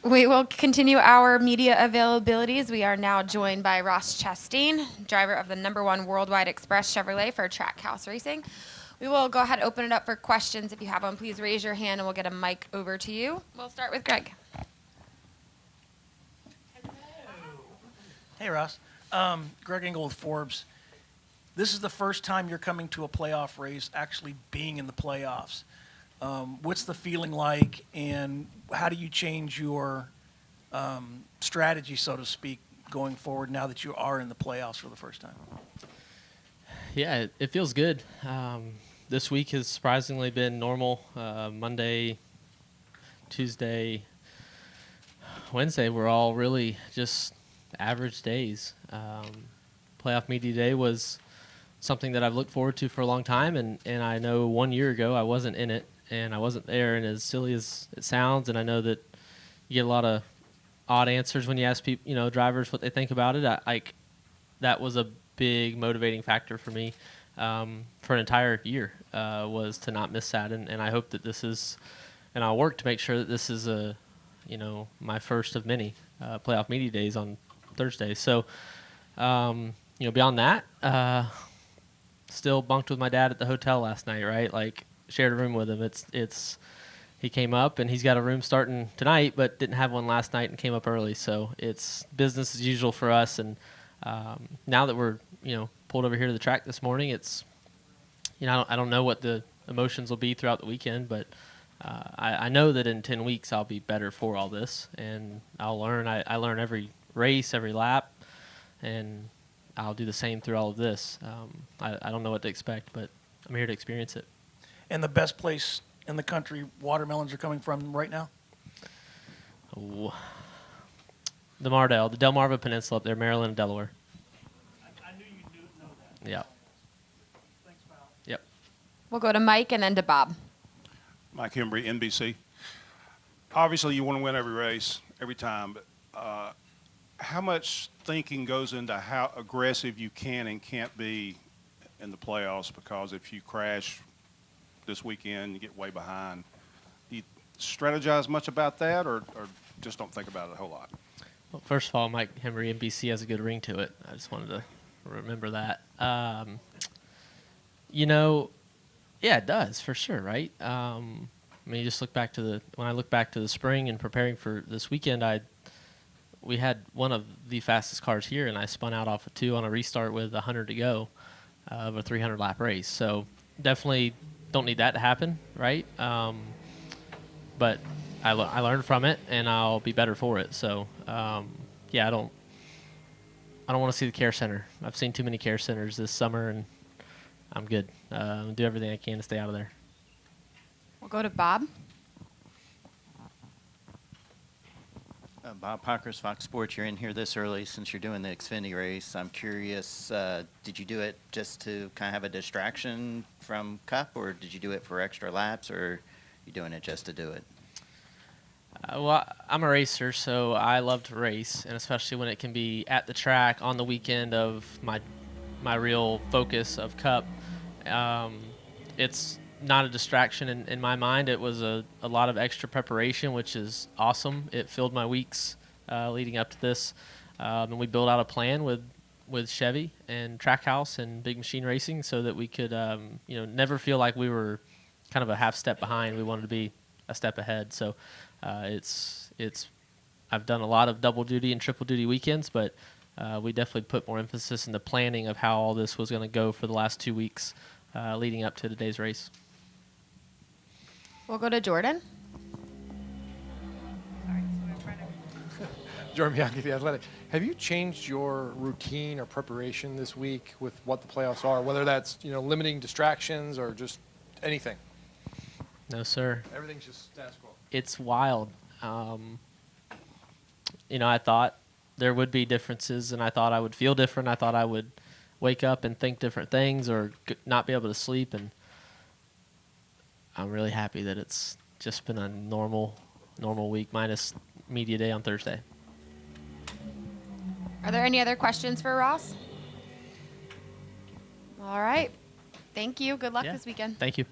We will continue our media availabilities. We are now joined by Ross Chastain, driver of the #1 Worldwide Express Chevrolet for Trackhouse Racing. We will go ahead and open it up for questions. If you have one, please raise your hand and we'll get a mic over to you. We'll start with Greg. Hey, Ross. Greg Engel with Forbes. This is the first time you're coming to a playoff race, actually being in the playoffs. What's the feeling like, and how do you change your strategy, so to speak, going forward now that you are in the playoffs for the first time? Yeah, it feels good. This week has surprisingly been normal. Monday, Tuesday, Wednesday were all really just average days. Playoff media day was something that I've looked forward to for a long time, and I know 1 year ago I wasn't in it, and I wasn't there, and as silly as it sounds, and I know that you get a lot of odd answers when you ask people, drivers what they think about it. That was a big motivating factor for me for an entire year, was to not miss that, and I hope that this is, and I'll work to make sure that this is my first of many playoff media days on Thursday. So, beyond that, still bunked with my dad at the hotel last night, right? Like, shared a room with him. He came up, and he's got a room starting tonight, but didn't have one last night and came up early. So it's business as usual for us. And now that we're pulled over here to the track this morning, it's I don't know what the emotions will be throughout the weekend, but I know that in 10 weeks I'll be better for all this, and I'll learn. I learn every race, every lap, and I'll do the same through all of this. I don't know what to expect, but I'm here to experience it. And the best place in the country watermelons are coming from right now? Oh, the Delmarva Peninsula up there, Maryland and Delaware. I knew you know that. Yeah. Thanks, pal. Yep. We'll go to Mike and then to Bob. Mike Hembry, NBC. Obviously, you want to win every race, every time, but how much thinking goes into how aggressive you can and can't be in the playoffs? Because if you crash this weekend, you get way behind. Do you strategize much about that, or just don't think about it a whole lot? Well, first of all, Mike Hembry, NBC, has a good ring to it. I just wanted to remember that. Yeah, it does, for sure, right? You just look back to when I look back to the spring and preparing for this weekend, we had one of the fastest cars here, and I spun out off of 2 on a restart with 100 to go of a 300-lap race. So definitely don't need that to happen, right? But I learned from it, and I'll be better for it. So, I don't want to see the care center. I've seen too many care centers this summer, and I'm good. Do everything I can to stay out of there. We'll go to Bob. Bob Pockers, Fox Sports. You're in here this early since you're doing the Xfinity race. I'm curious, did you do it just to kind of have a distraction from Cup, or did you do it for extra laps, or are you doing it just to do it? Well, I'm a racer, so I love to race, and especially when it can be at the track on the weekend of my real focus of Cup. It's not a distraction in my mind. It was a lot of extra preparation, which is awesome. It filled my weeks leading up to this, and we built out a plan with Chevy and Trackhouse and Big Machine Racing so that we could never feel like we were kind of a half step behind. We wanted to be a step ahead. So I've done a lot of double duty and triple duty weekends, but we definitely put more emphasis in the planning of how all this was going to go for the last 2 weeks leading up to today's race. We'll go to Jordan. Jordan Bianchi, The Athletic. Have you changed your routine or preparation this week with what the playoffs are, whether that's limiting distractions or just anything? No, sir. Everything's just status quo. It's wild. I thought there would be differences, and I thought I would feel different. I thought I would wake up and think different things or not be able to sleep, and I'm really happy that it's just been a normal week minus media day on Thursday. Are there any other questions for Ross? All right. Thank you. Good luck this weekend. Thank you.